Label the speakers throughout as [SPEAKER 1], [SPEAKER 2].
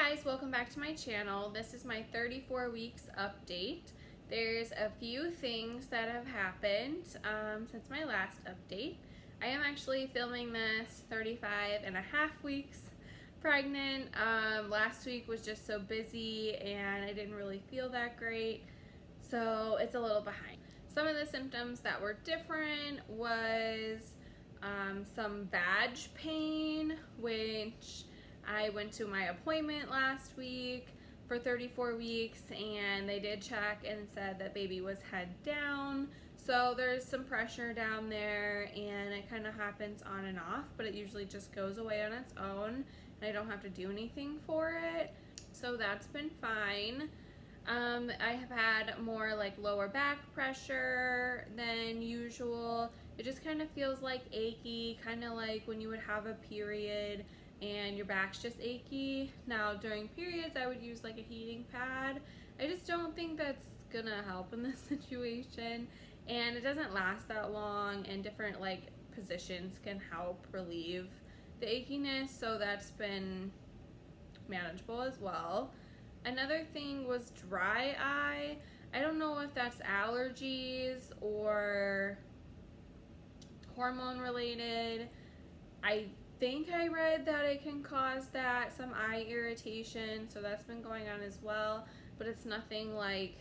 [SPEAKER 1] guys, welcome back to my channel. This is my 34 weeks update. There's a few things that have happened since my last update. I am actually filming this 35 and a half weeks pregnant. Last week was just so busy and I didn't really feel that great, so it's a little behind. Some of the symptoms that were different was some vag pain, which I went to my appointment last week for 34 weeks and they did check and said that baby was head down. So there's some pressure down there and it kind of happens on and off, but it usually just goes away on its own and I don't have to do anything for it. So that's been fine. I have had more like lower back pressure than usual. It just kind of feels like achy, kind of like when you would have a period and your back's just achy. Now during periods I would use like a heating pad. I just don't think that's gonna help in this situation, and it doesn't last that long, and different like positions can help relieve the achiness, so that's been manageable as well. Another thing was dry eye. I don't know if that's allergies or hormone related. I think I read that it can cause that, some eye irritation, so that's been going on as well, but it's nothing like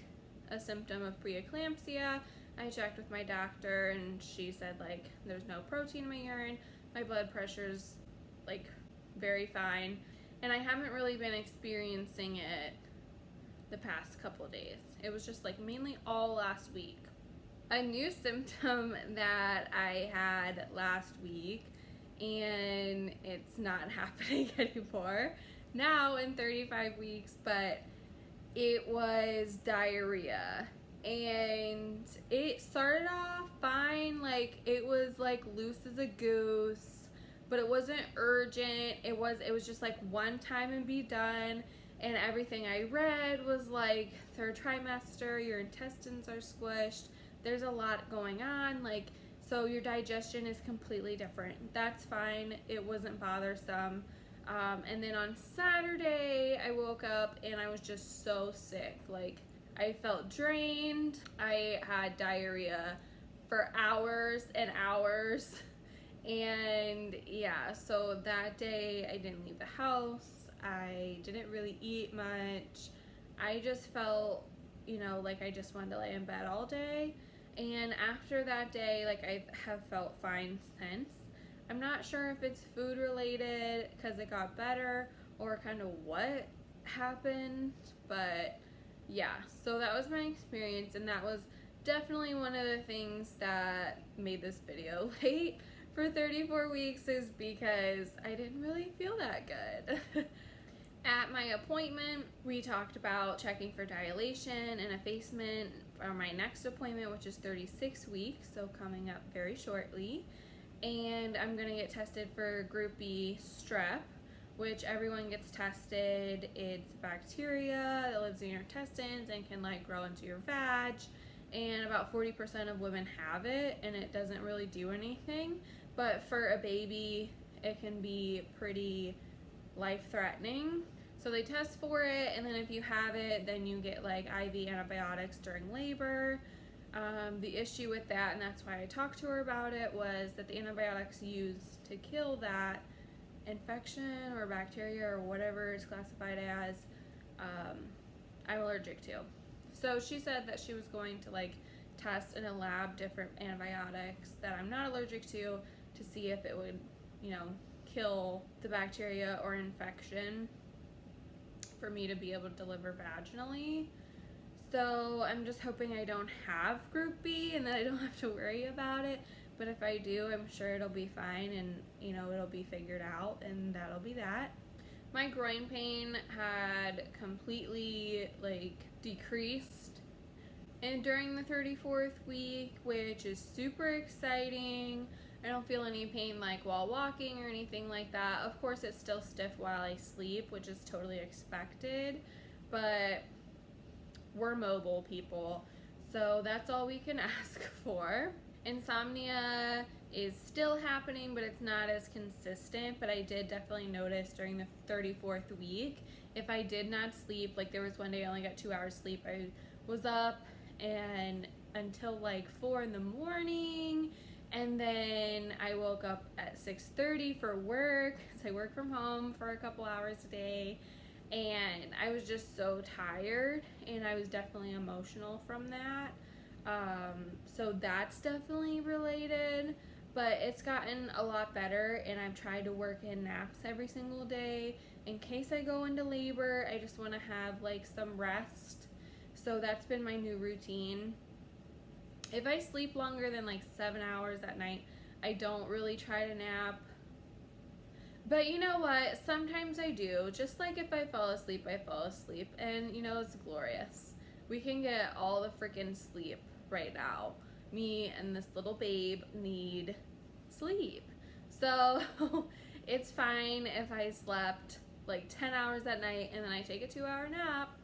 [SPEAKER 1] a symptom of preeclampsia. I checked with my doctor and she said like there's no protein in my urine, my blood pressure's like very fine, and I haven't really been experiencing it the past couple of days. It was just like mainly all last week. A new symptom that I had last week, and it's not happening anymore now in 35 weeks, but it was diarrhea. And it started off fine, like it was like loose as a goose, but it wasn't urgent. It was just like one time and be done. And everything I read was like third trimester, your intestines are squished, there's a lot going on, like, so your digestion is completely different. That's fine. It wasn't bothersome. And then on Saturday, I woke up and I was just so sick. Like, I felt drained. I had diarrhea for hours and hours. And yeah, so that day I didn't leave the house. I didn't really eat much. I just felt, you know, like I just wanted to lay in bed all day. And after that day, like, I have felt fine since. I'm not sure if it's food related because it got better or kind of what happened, but yeah, so that was my experience, and that was definitely one of the things that made this video late for 34 weeks, is because I didn't really feel that good. At my appointment, we talked about checking for dilation and effacement for my next appointment, which is 36 weeks, so coming up very shortly. And I'm gonna get tested for group B strep, which everyone gets tested. It's bacteria that lives in your intestines and can like grow into your vag. And about 40% of women have it, and it doesn't really do anything. But for a baby, it can be pretty life-threatening. So they test for it, and then if you have it, then you get like IV antibiotics during labor. The issue with that, and that's why I talked to her about it, was that the antibiotics used to kill that infection or bacteria or whatever it's classified as, I'm allergic to. So she said that she was going to like test in a lab different antibiotics that I'm not allergic to see if it would, you know, kill the bacteria or infection for me to be able to deliver vaginally. So I'm just hoping I don't have group B and that I don't have to worry about it. But if I do, I'm sure it'll be fine, and you know, it'll be figured out, and that'll be that. My groin pain had completely like decreased and during the 34th week, which is super exciting. I don't feel any pain like while walking or anything like that. Of course, it's still stiff while I sleep, which is totally expected, but we're mobile people, so that's all we can ask for. Insomnia is still happening, but it's not as consistent. But I did definitely notice during the 34th week, if I did not sleep, like there was one day I only got 2 hours sleep, I was up and until like 4 in the morning, and then I woke up at 6:30 for work, because I work from home for a couple hours a day, and I was just so tired, and I was definitely emotional from that. So that's definitely related, but it's gotten a lot better, and I've tried to work in naps every single day in case I go into labor. I just want to have like some rest, so that's been my new routine. If I sleep longer than like 7 hours at night, I don't really try to nap. But you know what? Sometimes I do. Just like if I fall asleep, I fall asleep. And you know, it's glorious. We can get all the freaking sleep right now. Me and this little babe need sleep. So it's fine if I slept like 10 hours at night and then I take a 2-hour nap.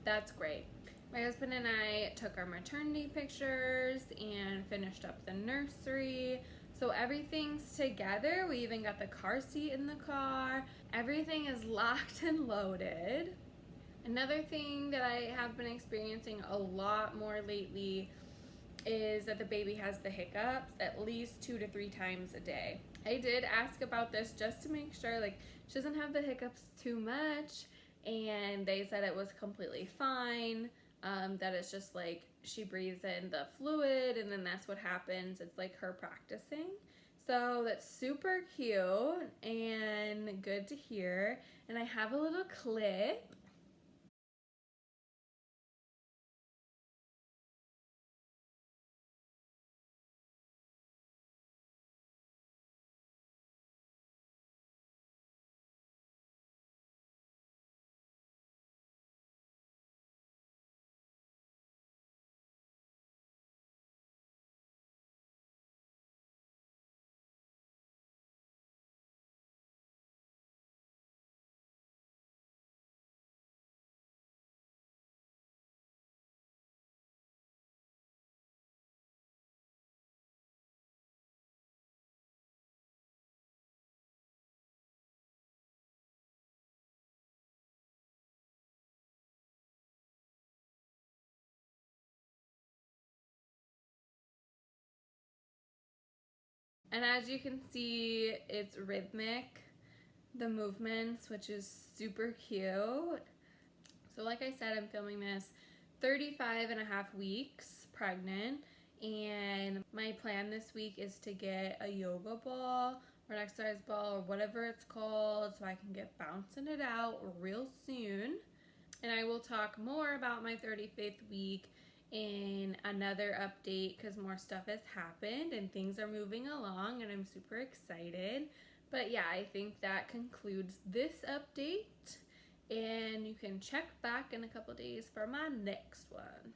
[SPEAKER 1] That's great. My husband and I took our maternity pictures and finished up the nursery. So everything's together. We even got the car seat in the car. Everything is locked and loaded. Another thing that I have been experiencing a lot more lately is that the baby has the hiccups at least 2 to 3 times a day. I did ask about this just to make sure like she doesn't have the hiccups too much, and they said it was completely fine. That it's just like she breathes in the fluid and then that's what happens. It's like her practicing. So that's super cute and good to hear. And I have a little clip. And as you can see, it's rhythmic, the movements, which is super cute. So like I said, I'm filming this 35 and a half weeks pregnant, and my plan this week is to get a yoga ball or an exercise ball or whatever it's called so I can get bouncing it out real soon. And I will talk more about my 35th week in another update because more stuff has happened and things are moving along and I'm super excited. But yeah, I think that concludes this update, and you can check back in a couple days for my next one.